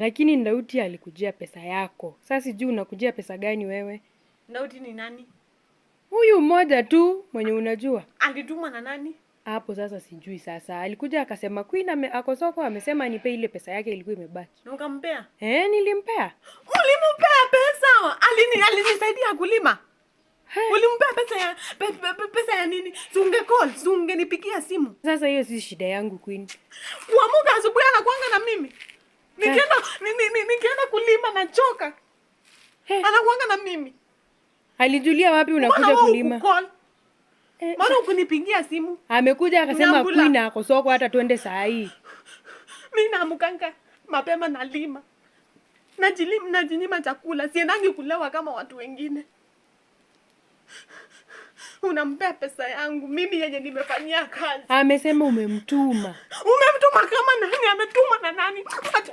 Lakini Ndauti alikujia pesa yako. Sasa sijui unakujia pesa gani wewe? Ndauti ni nani? Huyu mmoja tu mwenye unajua. Alitumwa na nani? Hapo sasa sijui sasa. Alikuja akasema Queen ako soko amesema nipe ile pesa yake ilikuwa imebaki. Na ukampea? Nilimpea. Ulimpea pesa? Alinisaidia kulima. Ulimpea pesa ya nini? Ungenipigia simu. Sasa hiyo si shida yangu Queen. Kuamka asubuhi anakuanga na mimi. Nikienda kulima na choka. Anakuanga na mimi. Alijulia wapi unakuja kulima? Mbona ukunipigia simu? Amekuja akasema Queen ako soko hata twende saa hii. Mimi naamkanga mapema nalima. Najinyima chakula. Siendangi kulewa kama watu wengine. Unampea pesa yangu mimi yenye nimefanyia kazi. Amesema umemtuma. Umemtuma kama nani? Ametuma na nani? Acha